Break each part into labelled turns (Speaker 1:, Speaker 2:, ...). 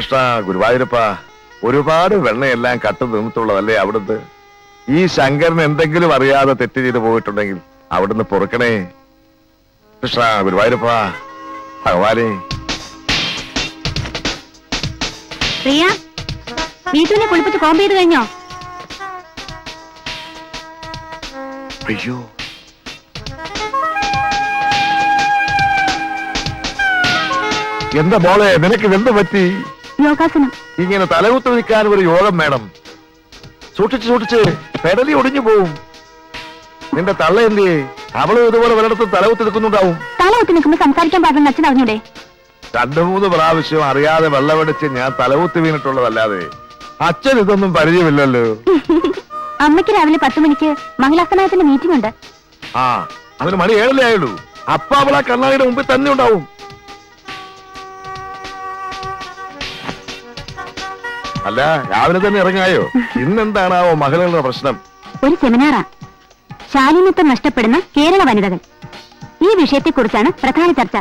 Speaker 1: കൃഷ്ണ ഗുരുവായൂരപ്പ, ഒരുപാട് വെണ്ണയെല്ലാം കട്ടു നിന്നിട്ടുള്ളതല്ലേ അവിടുന്ന്. ഈ ശങ്കരൻ എന്തെങ്കിലും അറിയാതെ തെറ്റ് ചെയ്ത് പോയിട്ടുണ്ടെങ്കിൽ അവിടുന്ന് പൊറുക്കണേ. കൃഷ്ണ ഗുരുവായൂരപ്പ, ഭഗവാനെ.
Speaker 2: പ്രിയ, വീട്ടിനെ കുളിപ്പിച്ച് കോമ്പ് ചെയ്ത് കഴിഞ്ഞോ?
Speaker 1: അയ്യോ, എന്താ മോളെ, നിനക്ക് എന്ത് പറ്റി?
Speaker 2: യോഗാസനം.
Speaker 1: ഇങ്ങനെ തലകുത്ത് നിൽക്കാൻ ഒരു യോഗം വേണം. സൂക്ഷിച്ച് പെടലി ഒടിഞ്ഞു പോവും. നിന്റെ തള്ള എന്തിയെ? അവളും ഇതുപോലെ പലയിടത്തും തലകുത്ത് നിൽക്കുന്നുണ്ടാവും.
Speaker 2: തലകുത്തി നിൽക്കുമ്പോ സംസാരിക്കാൻ പാടുന്ന അച്ഛൻ അറിഞ്ഞൂടെ?
Speaker 1: 2-3 പ്രാവശ്യം അറിയാതെ വെള്ളമടിച്ച് ഞാൻ തലകുത്ത് വീണിട്ടുള്ളതല്ലാതെ അച്ഛൻ ഇതൊന്നും പരിചയമില്ലല്ലോ.
Speaker 2: അമ്മയ്ക്ക് രാവിലെ 10 മണിക്ക് മംഗലാസനത്തിന്റെ മീറ്റിംഗ് ഉണ്ട്.
Speaker 1: ആ, അതിന് മണി 7 ആയുള്ളൂ. അപ്പ അവൾ ആ കണ്ണാടിയുടെ മുമ്പിൽ തന്നെ ഉണ്ടാവും. അല്ല, രാവിലെ തന്നെ ഇറങ്ങായോ? ഇന്നെന്താണാവോ മകളുടെ പ്രശ്നം?
Speaker 2: ഒരു സെമിനാറാ. ശാലീനത്വം നഷ്ടപ്പെടുന്ന കേരള വനിതകൾ. ഈ വിഷയത്തെക്കുറിച്ചാണ് പ്രധാന ചർച്ച.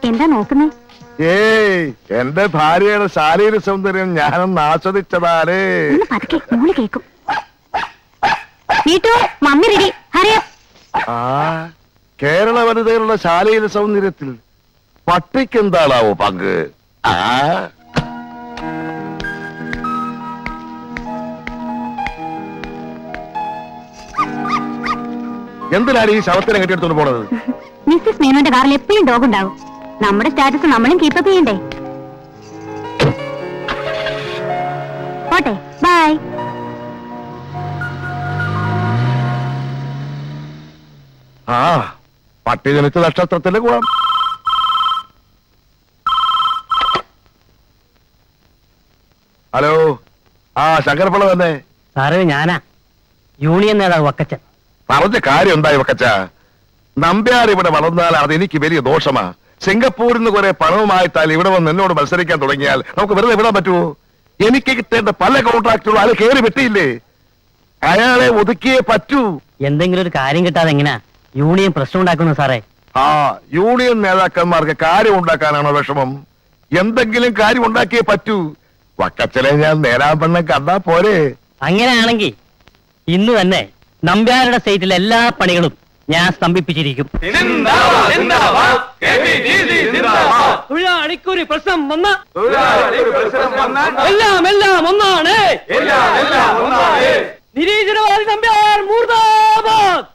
Speaker 2: എന്താ നോക്കുന്നേ?
Speaker 1: ഏയ്, എന്റെ ഭാര്യയുടെ ശാരീരിക സൗന്ദര്യം ഞാനൊന്ന് ആസ്വദിച്ചതാലേ.
Speaker 2: പതുക്കെ, മോള് കേക്കും. നീട്ടു, മമ്മി റെഡി. ഹറിയ.
Speaker 1: ആ, കേരള വനിതകളുടെ ശാരീരിക സൗന്ദര്യത്തിൽ പട്ടിക്ക് എന്താണാവോ പങ്ക്? ആ, എന്തിനാണ് ഈ ശവത്തിനെ കെട്ടിയെടുത്തോണ്ട് പോണത്?
Speaker 2: മിസ്സിസ് മേനോന്റെ കാറിൽ എപ്പോഴും ഡോഗ് ഉണ്ടാവും. നമ്മുടെ സ്റ്റാറ്റസ് നമ്മളും കീപ്പപ്പ് ചെയ്യണ്ടേ? പോട്ടെ, ബൈ.
Speaker 1: ആ, പട്ടി ജനിച്ച നക്ഷത്രത്തിന്റെ ഗുണം. ഹലോ, ആ ശങ്കരപ്പിള്ള തന്നെ.
Speaker 3: സാറേ, ഞാനാ യൂണിയൻ നേതാവ് വക്കച്ചൻ.
Speaker 1: പറഞ്ഞ കാര്യം ഉണ്ടായി വക്കച്ച. നമ്പ്യാർ ഇവിടെ വളർന്നാൽ അതെനിക്ക് വലിയ ദോഷമാ. സിംഗപ്പൂരിൽ നിന്ന് കുറെ പണവുമായിട്ടാൽ ഇവിടെ വന്ന് എന്നോട് മത്സരിക്കാൻ തുടങ്ങിയാൽ നമുക്ക് വെറുതെ വിടാൻ പറ്റുമോ? എനിക്ക് കിട്ടേണ്ട പല കോൺട്രാക്റ്റുകളും അയാൾ കയറി വെട്ടിയില്ലേ. അയാളെ ഒതുക്കിയേ പറ്റൂ.
Speaker 3: എന്തെങ്കിലും ഒരു കാര്യം കിട്ടാതെ എങ്ങനെയാ യൂണിയൻ പ്രശ്നം ഉണ്ടാക്കുന്നു സാറേ?
Speaker 1: ആ, യൂണിയൻ നേതാക്കന്മാർക്ക് കാര്യം ഉണ്ടാക്കാനാണോ വിഷമം? എന്തെങ്കിലും കാര്യം ഉണ്ടാക്കിയേ പറ്റൂ. വക്കച്ചനെ ഞാൻ നേരാൻ പെണ്ണം കണ്ടാ പോരെ?
Speaker 3: അങ്ങനെയാണെങ്കിൽ ഇന്ന് തന്നെ നമ്പ്യാരുടെ സ്റ്റേറ്റിലെ എല്ലാ പണികളും ഞാൻ സ്തംഭിപ്പിച്ചിരിക്കും. തൊഴിലാളിക്കൊരു പ്രശ്നം വന്ന എല്ലാം ഒന്നാണ്. നിരീശ്വരവാദി നമ്പ്യാർ മൂർദാബാദ്.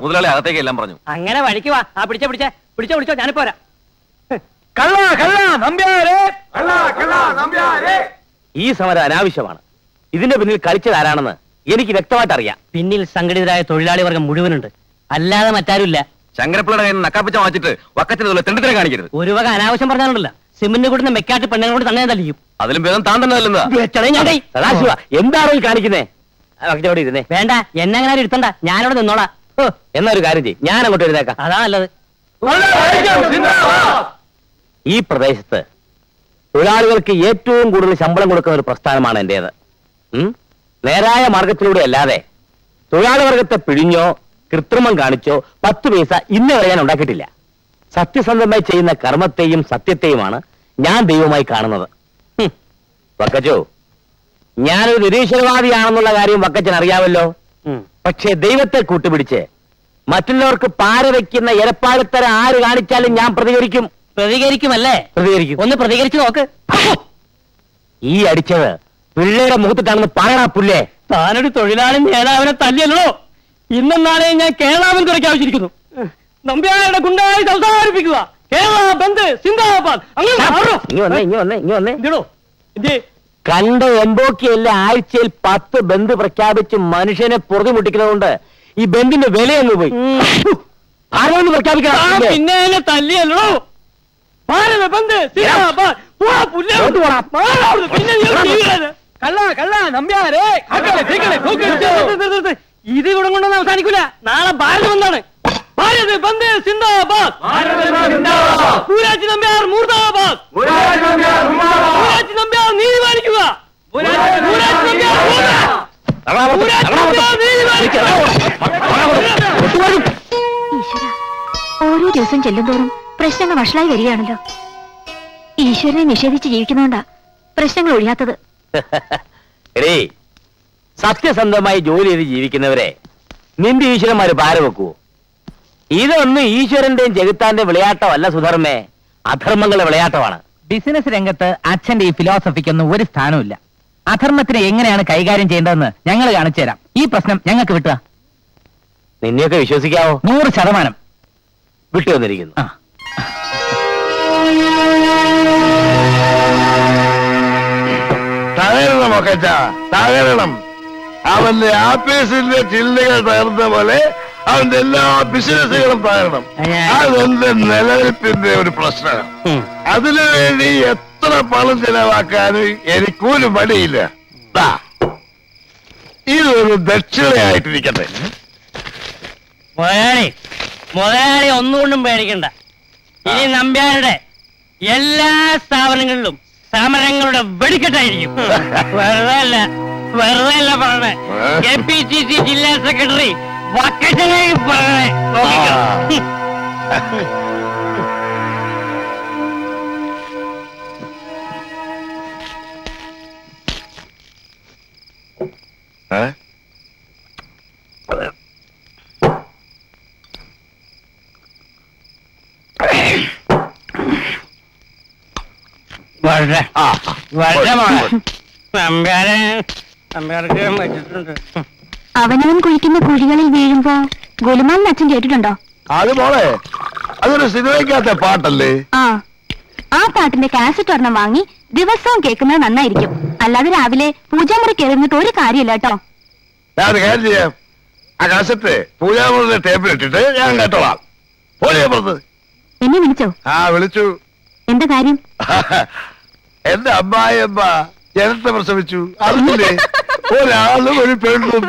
Speaker 4: മുതലാളി അകത്തേക്ക് എല്ലാം പറഞ്ഞു.
Speaker 3: അങ്ങനെ വഴിക്ക് വാ. ആ, പിടിച്ചോ, ഞാനിപ്പോ വരാം.
Speaker 4: ഈ സമരം അനാവശ്യമാണ്. ഇതിന്റെ പിന്നിൽ കളിച്ചത് ആരാണെന്ന് എനിക്ക് വ്യക്തമായിട്ട് അറിയാം.
Speaker 3: പിന്നിൽ സംഘടിതരായ തൊഴിലാളി വർഗം മുഴുവനുണ്ട്, അല്ലാതെ മറ്റാരുമില്ല.
Speaker 4: ശങ്കരപ്പിള്ളയുടെ കയ്യിൽ നിന്ന് നക്കാപ്പിച്ച വാങ്ങിച്ചിട്ട് വക്കത്തിന് തെണ്ടിത്തരം കാണിക്കരുത്.
Speaker 3: ഒരു വക അനാവശ്യം പറഞ്ഞാലുണ്ടല്ല, സിമന്റ് കൂടുന്ന മെക്കാട്ട് പെണ്ണുങ്ങളോട് തന്നെ തല്ലിയും.
Speaker 4: അതിലും ഭേദം താൻ തന്നെ തല്ലുന്നതാ. സദാശിവ, എന്താണ് ഈ കാണിക്കുന്നേ? അവിടെ ഇരുന്നേ.
Speaker 3: വേണ്ട, എന്നെ അങ്ങനെ ഇരുത്തണ്ട, ഞാനവിടെ നിന്നോളാം.
Speaker 4: എന്നാ ഒരു കാര്യം ചെയ്യും, ഞാൻ അങ്ങോട്ട് എഴുന്നേക്കാം.
Speaker 3: അതാ നല്ലത്.
Speaker 4: ഈ പ്രദേശത്ത് തൊഴിലാളികൾക്ക് ഏറ്റവും കൂടുതൽ ശമ്പളം കൊടുക്കുന്ന ഒരു പ്രസ്ഥാനമാണ് എന്റേത്. നേരായ മാർഗത്തിലൂടെ അല്ലാതെ തൊഴിലാളി വർഗത്തെ പിഴിഞ്ഞോ കൃത്രിമം കാണിച്ചോ 10 പൈസ ഇന്ന് വരെ ഞാൻ ഉണ്ടാക്കിയിട്ടില്ല. സത്യസന്ധമായി ചെയ്യുന്ന കർമ്മത്തെയും സത്യത്തെയുമാണ് ഞാൻ ദൈവമായി കാണുന്നത്. വക്കച്ചോ, ഞാനൊരു നിരീശ്വരവാദിയാണെന്നുള്ള കാര്യം വക്കച്ചൻ അറിയാമല്ലോ. പക്ഷേ ദൈവത്തെ കൂട്ടുപിടിച്ച് മറ്റുള്ളവർക്ക് പാര വയ്ക്കുന്ന എരപ്പാടത്തര ആര് കാണിച്ചാലും ഞാൻ പ്രതികരിക്കും.
Speaker 3: പ്രതികരിക്കുമല്ലേ?
Speaker 4: പ്രതികരിക്കും.
Speaker 3: ഒന്ന് പ്രതികരിച്ചു നോക്ക്.
Speaker 4: ഈ അടിച്ചത് പിള്ളേരുടെ മുഖത്തിട്ടാണെന്ന് പറയണ പുല്ലേ.
Speaker 3: താനൊരു തൊഴിലാളി നേതാവിനെ തല്ലിയല്ലോ. ഇന്നും നാളെ ഞാൻ കേരളാവിൽ കുറയ്ക്കാവശ്യരിക്കുന്നു. നമ്പ്യാരുടെ ഗുണ്ടായി സംസാരിപ്പിക്കുക. കേരള ബന്ദ് സിന്ദാബാദ്.
Speaker 4: കണ്ട എംബോക്കിയല്ല ആഴ്ചയിൽ 10 ബന്ദ് പ്രഖ്യാപിച്ച് മനുഷ്യനെ പൊറുതിമുട്ടിക്കുന്നതുകൊണ്ട് ഈ ബന്ദിന്റെ വിലയെന്ന് പോയി. ആരോന്ന് പ്രഖ്യാപിക്കണം.
Speaker 3: പിന്നെ തല്ലിയല്ലോ. ഭാരത ബന്ദ് സിന്ദാബാദ്. ഇത് ഇവിടെ കൊണ്ടൊന്നും അവസാനിക്കൂല. നാളെ ഭാരത ബന്ദാണ്. ഭാരത് ബന്ദ് സിന്ദാബാദ്. പൂരാജി നമ്പ്യാർ മൂർദാബാദ്. പൂരാജി നമ്പ്യാർ നീതി പാലിക്കുക. പൂരാജി നമ്പ്യാർ നീതി പാലിക്കുക.
Speaker 2: ഓരോ ദിവസം ചെല്ലുന്തോറും പ്രശ്നങ്ങൾ വഷളായി വരികയാണല്ലോ. ഈശ്വരനെ നിഷേധിച്ച് ജീവിക്കുന്നോണ്ടാ പ്രശ്നങ്ങൾ ഒഴിയാത്തത്.
Speaker 4: എടീ, സത്യസന്ധമായി ജോലി ചെയ്ത് ജീവിക്കുന്നവരെ നിന്റെ ഈശ്വരന്മാര് പാര വെക്കുവോ? ഇതൊന്നും ഈശ്വരന്റെയും ജഗത്താന്റെയും വിളയാട്ടമല്ല സുധർമ്മേ, അധർമ്മങ്ങളുടെ വിളയാട്ടമാണ്.
Speaker 5: ബിസിനസ് രംഗത്ത് അച്ഛന്റെ ഈ ഫിലോസഫിക്കൊന്നും ഒരു സ്ഥാനമില്ല. അധർമ്മത്തിനെ എങ്ങനെയാണ് കൈകാര്യം ചെയ്യേണ്ടതെന്ന് ഞങ്ങൾ കാണിച്ചു തരാം. ഈ പ്രശ്നം ഞങ്ങൾക്ക് വിട്ടുക.
Speaker 4: നിന്നെയൊക്കെ വിശ്വസിക്കാവോ?
Speaker 5: 100%.
Speaker 4: വിട്ടു വന്നിരിക്കുന്നു.
Speaker 5: ആ,
Speaker 1: തകരണം ഒക്കച്ച, തകരണം. അവന്റെ ആഫീസിന്റെ ചില്ലുകൾ തകർന്ന പോലെ അവന്റെ എല്ലാ ബിസിനസ്സുകളും തകരണം. അതെന്റെ നിലനിൽപ്പിന്റെ ഒരു പ്രശ്നമാണ്. അതിനു വേണ്ടി എത്ര പണം ചെലവാക്കാനും എനിക്കൊരു മടിയില്ല. ദാ, ഇതൊരു ദക്ഷിണയായിട്ടിരിക്കട്ടെ.
Speaker 3: മുതലാളി ഒന്നുകൊണ്ടും പേടിക്കണ്ട. ഇനി നമ്പ്യാരുടെ എല്ലാ സ്ഥാപനങ്ങളിലും സമരങ്ങളുടെ വെടിക്കെട്ടായിരിക്കും. വെറുതെ അല്ല പറഞ്ഞേ. KPCC ജില്ലാ സെക്രട്ടറി വക്കച്ചനായി പറഞ്ഞേ.
Speaker 1: ഏ?
Speaker 3: വളരെ
Speaker 1: ആ,
Speaker 3: വളരെ മോളെ. നമ്പ്യാർക്ക് വെച്ചിട്ടുണ്ട്.
Speaker 2: അവനവൻ കുഴിക്കുന്ന കുഴികളിൽ വീഴുമ്പോ ഗുലുമാലിന് അച്ഛൻ കേട്ടിട്ടുണ്ടോ?
Speaker 1: അത് മോളെ, അതൊരു സിനിമയ്ക്കകത്തെ പാട്ടല്ലേ?
Speaker 2: ആ പാട്ടിന്റെ കാസറ്റ് ഒരെണ്ണം വാങ്ങി ദിവസവും കേൾക്കുന്നത് നന്നായിരിക്കും. അല്ലാതെ രാവിലെ പൂജാമുറി കയറുന്നിട്ട് ഒരു കാര്യമില്ല കേട്ടോ.
Speaker 1: ഞാൻ ഒരു കാര്യം ചെയ്യാം. ആ കാസറ്റ് പൂജാമുറിന്റെ ടേബിൾ ഇട്ടിട്ട് ഞാൻ കേട്ടോളാം. പോലെയാ പുറത്ത്.
Speaker 2: എന്നെ വിളിച്ചോ?
Speaker 1: ആ, വിളിച്ചു.
Speaker 2: എന്താ കാര്യം?
Speaker 1: എന്റെ അമ്മായിയമ്മ ജനത്തെ പ്രസവിച്ചു. അറിഞ്ഞില്ലേ? ഒരാളും ഒരു പെണ്ണും.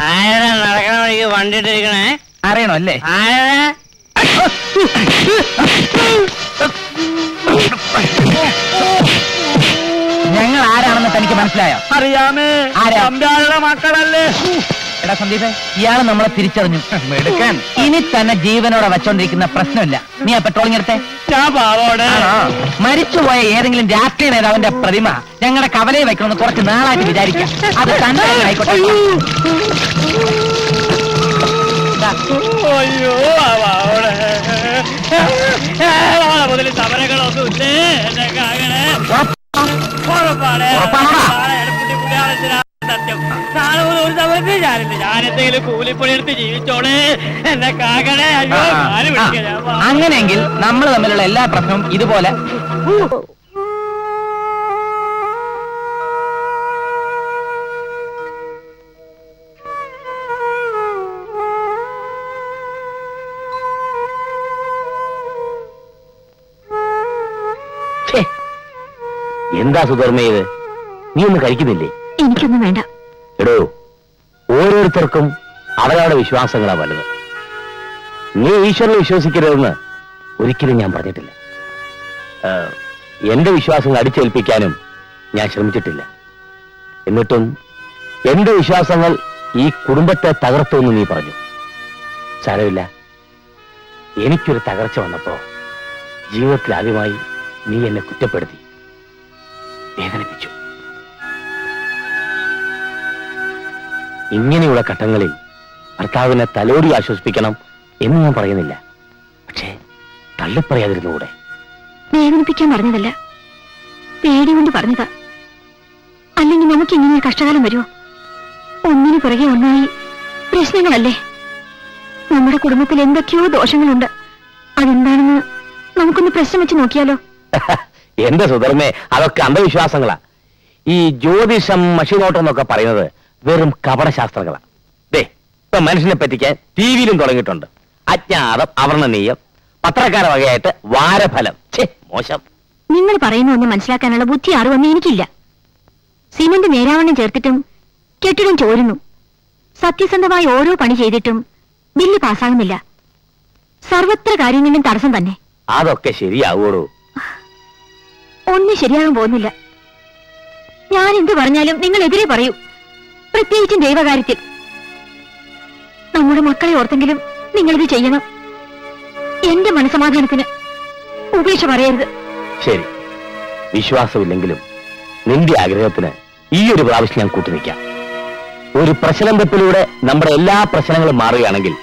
Speaker 3: ആരാ നടക്കണ വഴിക്ക് വണ്ടി ഇട്ടിരിക്കണേ?
Speaker 5: അറിയണോ അല്ലേ?
Speaker 3: ആരാ?
Speaker 5: ഞങ്ങൾ ആരാണെന്ന് തനിക്ക് മനസ്സിലായോ?
Speaker 3: അറിയാമേ.
Speaker 5: ആരാ?
Speaker 3: നമ്പ്യാരുടെ മക്കളല്ലേ?
Speaker 5: എടാ സന്ദീപേ, ഇയാള് നമ്മളെ തിരിച്ചറിഞ്ഞു. എടുക്കാൻ ഇനി തന്നെ ജീവനോടെ വെച്ചോണ്ടിരിക്കുന്ന പ്രശ്നമില്ല. നീ ആ പെട്രോളിംഗ് എടുത്തേ.
Speaker 3: ഞാൻ പാവോടെ.
Speaker 5: മരിച്ചുപോയ ഏതെങ്കിലും രാഷ്ട്രീയ നേതാവിന്റെ പ്രതിമ ഞങ്ങളുടെ കവലയിൽ വെക്കണമെന്ന് കുറച്ച് നാളായിട്ട് വിചാരിക്കാം. അത് തന്നെ ആയിക്കോട്ടെ.
Speaker 3: അയ്യോ പാവോടെ. മുതൽ സമരങ്ങളൊന്നും ഇല്ലേ എന്റെ കാകണേ? ഉറപ്പാണ്. സത്യം. നാളെ മുതൽ ഒരു സമരത്തിൽ ഞാനില്ല. ഞാനെന്തെങ്കിലും കൂലിപ്പണി എടുത്ത് ജീവിച്ചോളെ എന്നെ കാകണേ. അയ്യോ കാല് പിടിക്കാം.
Speaker 5: അങ്ങനെയെങ്കിൽ നമ്മൾ തമ്മിലുള്ള എല്ലാ പ്രശ്നവും ഇതുപോലെ
Speaker 4: എന്താ സുധർമ്മേ ഇത്? നീ ഒന്നും കഴിക്കുന്നില്ലേ?
Speaker 2: എനിക്കൊന്നും വേണ്ട.
Speaker 4: എടോ, ഓരോരുത്തർക്കും അവരവരുടെ വിശ്വാസങ്ങളാ വലുത്. നീ ഈശ്വരനെ വിശ്വസിക്കരുതെന്ന് ഒരിക്കലും ഞാൻ പറഞ്ഞിട്ടില്ല. എന്റെ വിശ്വാസങ്ങൾ അടിച്ചേൽപ്പിക്കാനും ഞാൻ ശ്രമിച്ചിട്ടില്ല. എന്നിട്ടും എന്റെ വിശ്വാസങ്ങൾ ഈ കുടുംബത്തെ തകർത്തുവെന്ന് നീ പറഞ്ഞു. സാരമില്ല, എനിക്കൊരു തകർച്ച വന്നപ്പോ ജീവിതത്തിൽ ആദ്യമായി നീ എന്നെ കുറ്റപ്പെടുത്തി, വേദനിപ്പിച്ചു. ഇങ്ങനെയുള്ള ഘട്ടങ്ങളിൽ ഭർത്താവിനെ തലോടി ആശ്വസിപ്പിക്കണം എന്ന് ഞാൻ പറയുന്നില്ല. പക്ഷേ തള്ളിപ്പറയാതിരുന്നുകൂടെ?
Speaker 2: വേദനിപ്പിക്കാൻ പറഞ്ഞതല്ല, പേടി കൊണ്ട് പറഞ്ഞതാ. അല്ലെങ്കിൽ നമുക്ക് ഇങ്ങനെ ഒരു കഷ്ടകാലം വരുമോ? ഒന്നിനു പുറകെ ഒന്നായി പ്രശ്നങ്ങളല്ലേ? നമ്മുടെ കുടുംബത്തിൽ എന്തൊക്കെയോ ദോഷങ്ങളുണ്ട്. അതെന്താണെന്ന് നമുക്കൊന്ന് പ്രശ്നം വെച്ച് നോക്കിയാലോ?
Speaker 4: എന്റെ സുധർമ്മേ, അതൊക്കെ അന്ധവിശ്വാസങ്ങളാ. ഈ ജ്യോതിഷം മഷിനോട്ടം എന്നൊക്കെ പറയുന്നത് വെറും കപടശാസ്ത്രങ്ങളാ. ദേ, ഇപ്പൊ മനുഷ്യനെ പറ്റിക്കാൻ ടിവിയിലും തുടങ്ങിയിട്ടുണ്ട്. അജ്ഞാതം, അവർണ്ണനീയം, പത്രക്കാര വകയായിട്ട് വാരഫലം. മോശം.
Speaker 2: നിങ്ങൾ പറയുന്നൊന്നും മനസ്സിലാക്കാനുള്ള ബുദ്ധി അറിവൊന്നും എനിക്കില്ല. സിമന്റ് നേരാവണ്ണം ചേർത്തിട്ടും കെട്ടിടം ചോരുന്നു. സത്യസന്ധമായി ഓരോ പണി ചെയ്തിട്ടും ബില്ല് പാസ്സാകുന്നില്ല. സർവത്ര കാര്യങ്ങളിലും തടസ്സം തന്നെ.
Speaker 4: അതൊക്കെ ശരിയാവൂടൂ.
Speaker 2: ഒന്നും ശരിയാകാൻ പോകുന്നില്ല. ഞാൻ എന്ത് പറഞ്ഞാലും നിങ്ങൾ എതിരെ പറയൂ, പ്രത്യേകിച്ചും ദൈവകാര്യത്തിൽ. നമ്മുടെ മക്കളെ ഓർത്തെങ്കിലും നിങ്ങളിത് ചെയ്യണം. എന്റെ മനസ്സമാധാനത്തിന് ഉപേക്ഷ പറയരുത്.
Speaker 4: ശരി, വിശ്വാസമില്ലെങ്കിലും നിന്റെ ആഗ്രഹത്തിന് ഈ ഒരു പ്രാവശ്യം ഞാൻ കൂട്ടുനിൽക്കാം. ഒരു പ്രശ്നം വെപ്പിലൂടെ നമ്മുടെ എല്ലാ പ്രശ്നങ്ങളും മാറുകയാണെങ്കിൽ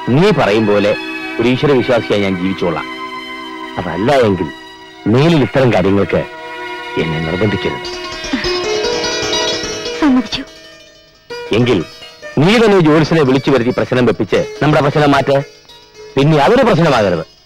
Speaker 4: നീ പറയും പോലെ ഒരു ഈശ്വര വിശ്വാസിയായി ഞാൻ ജീവിച്ചോളാം. അതല്ല എങ്കിൽ മേലിൽ ഇത്തരം കാര്യങ്ങൾക്ക് എന്നെ നിർബന്ധിക്കരുത്.
Speaker 2: സമ്മതിച്ചു.
Speaker 4: എങ്കിൽ നീ തന്നെ ജ്യോത്സ്യനെ വിളിച്ചു വരുത്തി പ്രശ്നം വെപ്പിച്ച് നമ്മുടെ പ്രശ്നം മാറ്റ്. പിന്നെ അതൊരു പ്രശ്നമാകരുത്.